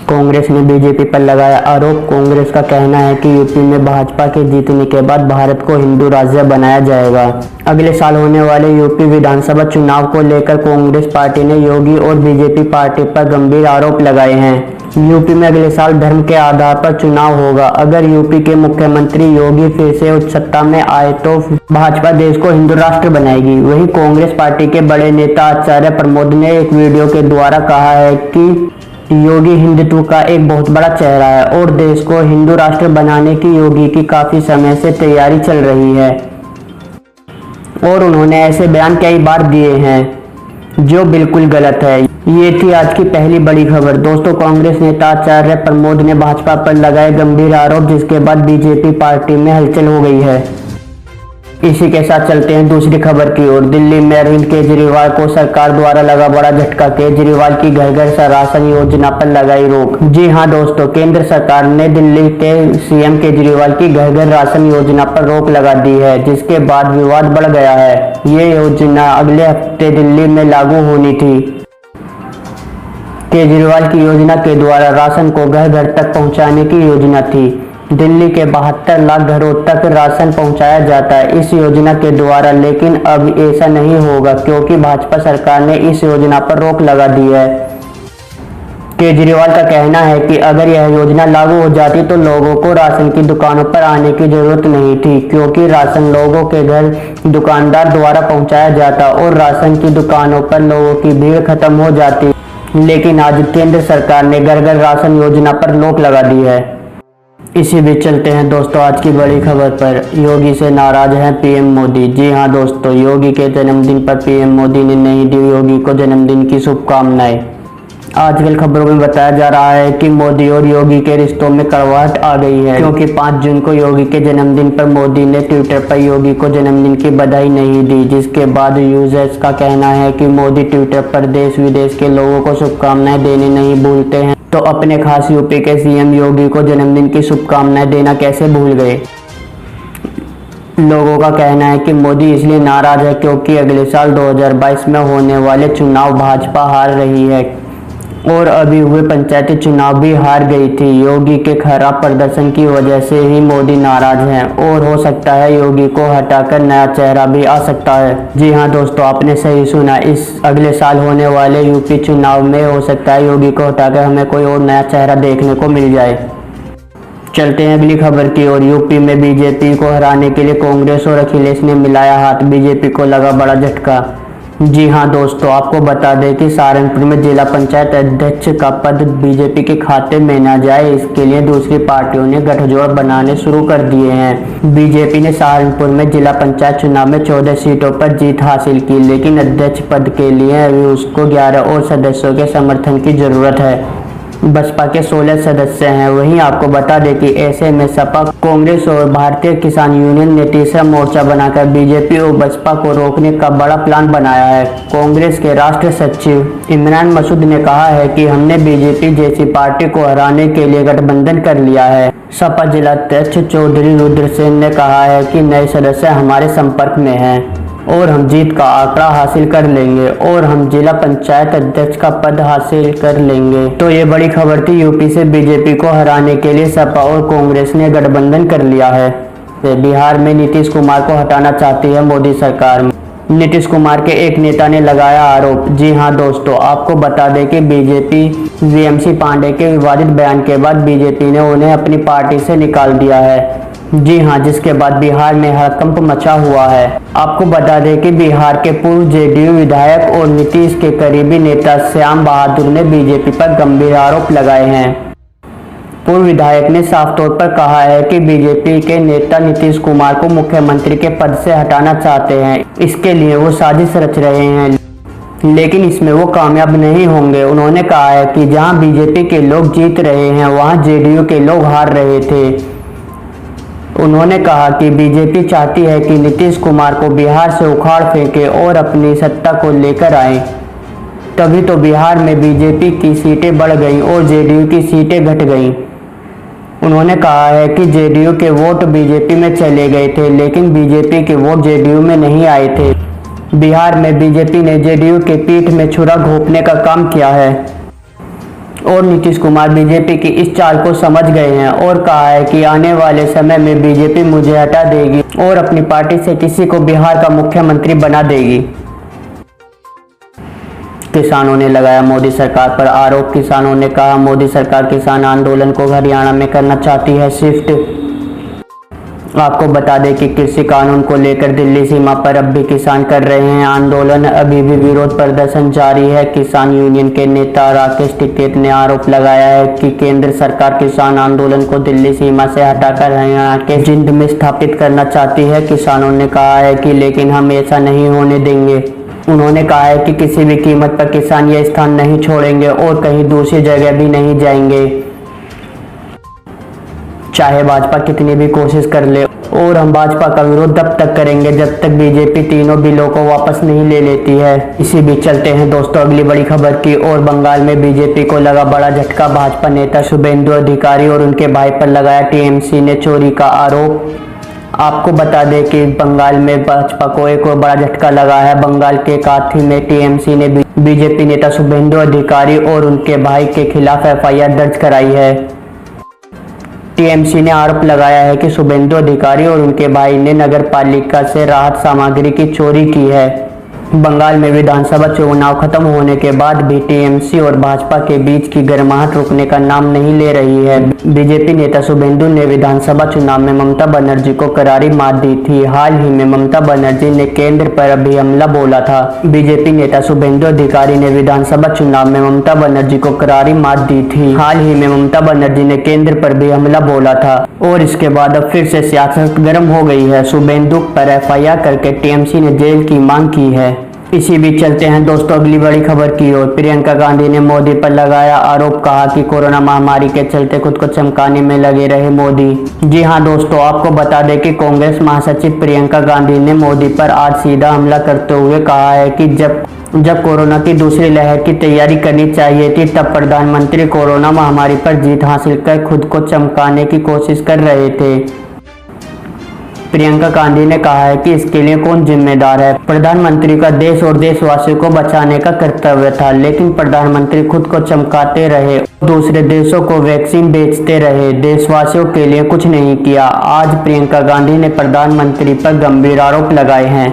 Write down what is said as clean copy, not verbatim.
कांग्रेस ने बीजेपी पर लगाया आरोप। कांग्रेस का कहना है कि यूपी में भाजपा के जीतने के बाद भारत को हिंदू राज्य बनाया जाएगा। अगले साल होने वाले यूपी विधानसभा चुनाव को लेकर कांग्रेस पार्टी ने योगी और बीजेपी पार्टी पर गंभीर आरोप लगाए हैं। यूपी में अगले साल धर्म के आधार पर चुनाव होगा। अगर यूपी के मुख्यमंत्री योगी फिर से उच्च सत्ता में आए तो भाजपा देश को हिंदू राष्ट्र बनाएगी। वहीं कांग्रेस पार्टी के बड़े नेता आचार्य प्रमोद ने एक वीडियो के द्वारा कहा है कि योगी हिंदुत्व का एक बहुत बड़ा चेहरा है और देश को हिंदू राष्ट्र बनाने की योगी की काफी समय से तैयारी चल रही है और उन्होंने ऐसे बयान कई बार दिए हैं जो बिल्कुल गलत है। ये थी आज की पहली बड़ी खबर। दोस्तों, कांग्रेस नेता आचार्य प्रमोद ने भाजपा पर लगाए गंभीर आरोप, जिसके बाद बीजेपी पार्टी में हलचल हो गई है। इसी के साथ चलते हैं दूसरी खबर की ओर। दिल्ली में अरविंद केजरीवाल को सरकार द्वारा लगा बड़ा झटका। केजरीवाल की घर घर राशन योजना पर लगाई रोक। जी हां दोस्तों, केंद्र सरकार ने दिल्ली के सीएम केजरीवाल की घर घर राशन योजना पर रोक लगा दी है, जिसके बाद विवाद बढ़ गया है। ये योजना अगले हफ्ते दिल्ली में लागू होनी थी। केजरीवाल की योजना के द्वारा राशन को घर घर तक पहुंचाने की योजना थी। दिल्ली के 72 लाख घरों तक राशन पहुंचाया जाता है इस योजना के द्वारा, लेकिन अब ऐसा नहीं होगा क्योंकि भाजपा सरकार ने इस योजना पर रोक लगा दी है। केजरीवाल का कहना है कि अगर यह योजना लागू हो जाती तो लोगों को राशन की दुकानों पर आने की जरूरत नहीं थी, क्योंकि राशन लोगों के घर दुकानदार द्वारा पहुंचाया जाता और राशन की दुकानों पर लोगों की भीड़ खत्म हो जाती। लेकिन आज केंद्र सरकार ने घर घर राशन योजना पर रोक लगा दी है। इसी बीच चलते हैं दोस्तों आज की बड़ी खबर पर। योगी से नाराज हैं पीएम मोदी। जी हां दोस्तों, योगी के जन्मदिन पर पीएम मोदी ने नहीं दी योगी को जन्मदिन की शुभकामनाएं। आजकल खबरों में बताया जा रहा है कि मोदी और योगी के रिश्तों में कड़वाहट आ गई है, क्योंकि 5 जून को योगी के जन्मदिन पर मोदी ने ट्विटर पर योगी को जन्मदिन की बधाई नहीं दी, जिसके बाद यूजर्स का कहना है कि मोदी ट्विटर पर देश विदेश के लोगों को शुभकामनाएं देने नहीं भूलते हैं, तो अपने खास यूपी के सीएम योगी को जन्मदिन की शुभकामनाएं देना कैसे भूल गए। लोगों का कहना है कि मोदी इसलिए नाराज है क्योंकि अगले साल 2022 में होने वाले चुनाव भाजपा हार रही है और अभी हुए पंचायती चुनाव भी हार गई थी। योगी के खराब प्रदर्शन की वजह से ही मोदी नाराज हैं और हो सकता है योगी को हटाकर नया चेहरा भी आ सकता है। जी हां दोस्तों, आपने सही सुना, इस अगले साल होने वाले यूपी चुनाव में हो सकता है योगी को हटाकर हमें कोई और नया चेहरा देखने को मिल जाए। चलते हैं अगली खबर की ओर। यूपी में बीजेपी को हराने के लिए कांग्रेस और अखिलेश ने मिलाया हाथ। बीजेपी को लगा बड़ा झटका। जी हां दोस्तों, आपको बता दें कि सहारनपुर में जिला पंचायत अध्यक्ष का पद बीजेपी के खाते में न जाए, इसके लिए दूसरी पार्टियों ने गठजोड़ बनाने शुरू कर दिए हैं। बीजेपी ने सहारनपुर में जिला पंचायत चुनाव में 14 सीटों पर जीत हासिल की, लेकिन अध्यक्ष पद के लिए अभी उसको 11 और सदस्यों के समर्थन की जरूरत है। बसपा के 16 सदस्य हैं। वहीं आपको बता दें कि ऐसे में सपा, कांग्रेस और भारतीय किसान यूनियन ने तीसरा मोर्चा बनाकर बीजेपी और बसपा को रोकने का बड़ा प्लान बनाया है। कांग्रेस के राष्ट्रीय सचिव इमरान मसूद ने कहा है कि हमने बीजेपी जैसी पार्टी को हराने के लिए गठबंधन कर लिया है। सपा जिलाध्यक्ष चौधरी रुद्रसेन ने कहा है कि नए सदस्य हमारे संपर्क में हैं और हम जीत का आंकड़ा हासिल कर लेंगे और हम जिला पंचायत अध्यक्ष का पद हासिल कर लेंगे। तो ये बड़ी खबर थी। यूपी से बीजेपी को हराने के लिए सपा और कांग्रेस ने गठबंधन कर लिया है। बिहार में नीतीश कुमार को हटाना चाहती है मोदी सरकार। नीतीश कुमार के एक नेता ने लगाया आरोप। जी हां दोस्तों, आपको बता दें कि बीजेपी वीएमसी पांडे के विवादित बयान के बाद बीजेपी ने उन्हें अपनी पार्टी से निकाल दिया है। जी हां, जिसके बाद बिहार में हड़कंप मचा हुआ है। आपको बता दें कि बिहार के पूर्व जेडीयू विधायक और नीतीश के करीबी नेता श्याम बहादुर ने बीजेपी पर गंभीर आरोप लगाए हैं। पूर्व विधायक ने साफ तौर पर कहा है कि बीजेपी के नेता नीतीश कुमार को मुख्यमंत्री के पद से हटाना चाहते हैं। इसके लिए वो साजिश रच रहे हैं, लेकिन इसमें वो कामयाब नहीं होंगे। उन्होंने कहा है कि जहां बीजेपी के लोग जीत रहे हैं वहां जेडीयू के लोग हार रहे थे। उन्होंने कहा कि बीजेपी चाहती है कि नीतीश कुमार को बिहार से उखाड़ फेंके और अपनी सत्ता को लेकर आए, तभी तो बिहार में बीजेपी की सीटें बढ़ गईं और जेडीयू की सीटें घट गईं। उन्होंने कहा है कि जेडीयू के वोट बीजेपी में चले गए थे, लेकिन बीजेपी के वोट जेडीयू में नहीं आए थे। बिहार में बीजेपी ने जेडीयू के पीठ में छुरा घोंपने का काम किया है और नीतीश कुमार बीजेपी की इस चाल को समझ गए हैं और कहा है कि आने वाले समय में बीजेपी मुझे हटा देगी और अपनी पार्टी से किसी को बिहार का मुख्यमंत्री बना देगी। किसानों ने लगाया मोदी सरकार पर आरोप। किसानों ने कहा मोदी सरकार किसान आंदोलन को हरियाणा में करना चाहती है शिफ्ट। आपको बता दें कि कृषि कानून को लेकर दिल्ली सीमा पर अब भी किसान कर रहे हैं आंदोलन। अभी भी विरोध प्रदर्शन जारी है। किसान यूनियन के नेता राकेश टिकैत ने आरोप लगाया है कि केंद्र सरकार किसान आंदोलन को दिल्ली सीमा से हटाकर हरियाणा के जिंद में स्थापित करना चाहती है। किसानों ने कहा है कि लेकिन हम ऐसा नहीं होने देंगे। उन्होंने कहा है कि किसी भी कीमत पर किसान यह स्थान नहीं छोड़ेंगे और कहीं दूसरी जगह भी नहीं जाएंगे, चाहे भाजपा कितनी भी कोशिश कर ले। और हम भाजपा का विरोध तब तक करेंगे जब तक बीजेपी तीनों बिलों को वापस नहीं ले लेती है। इसी बीच चलते हैं दोस्तों अगली बड़ी खबर की और बंगाल में बीजेपी को लगा बड़ा झटका। भाजपा नेता शुभेंदु अधिकारी और उनके भाई पर लगाया टीएमसी ने चोरी का आरोप। आपको बता दें कि बंगाल में भाजपा को एक और बड़ा झटका लगा है। बंगाल के काथी में टीएमसी ने बीजेपी नेता शुभेंदु अधिकारी और उनके भाई के खिलाफ एफआईआर दर्ज कराई है। टीएमसी ने आरोप लगाया है कि शुभेंदु अधिकारी और उनके भाई ने नगर पालिका से राहत सामग्री की चोरी की है। बंगाल में विधानसभा चुनाव खत्म होने के बाद भी टीएमसी और भाजपा के बीच की गर्माहट रुकने का नाम नहीं ले रही है। बीजेपी नेता शुभेंदु ने विधानसभा चुनाव में ममता बनर्जी को करारी मात दी थी। हाल ही में ममता बनर्जी ने केंद्र पर भी हमला बोला था। बीजेपी नेता शुभेंदु अधिकारी ने विधानसभा चुनाव में ममता बनर्जी को करारी मात दी थी। हाल ही में ममता बनर्जी ने केंद्र पर भी हमला बोला था और इसके बाद अब फिर से सियासत गर्म हो गई है। शुभेंदु पर एफआईआर करके टीएमसी ने जेल की मांग की है। इसी बीच चलते हैं दोस्तों अगली बड़ी खबर की ओर। प्रियंका गांधी ने मोदी पर लगाया आरोप। कहा कि कोरोना महामारी के चलते खुद को चमकाने में लगे रहे मोदी। जी हां दोस्तों, आपको बता दें कि कांग्रेस महासचिव प्रियंका गांधी ने मोदी पर आज सीधा हमला करते हुए कहा है कि जब कोरोना की दूसरी लहर की तैयारी करनी चाहिए थी तब प्रधानमंत्री कोरोना महामारी पर जीत हासिल कर खुद को चमकाने की कोशिश कर रहे थे। प्रियंका गांधी ने कहा है कि इसके लिए कौन जिम्मेदार है। प्रधानमंत्री का देश और देशवासियों को बचाने का कर्तव्य था, लेकिन प्रधानमंत्री खुद को चमकाते रहे, दूसरे देशों को वैक्सीन बेचते रहे, देशवासियों के लिए कुछ नहीं किया। आज प्रियंका गांधी ने प्रधानमंत्री पर गंभीर आरोप लगाए हैं।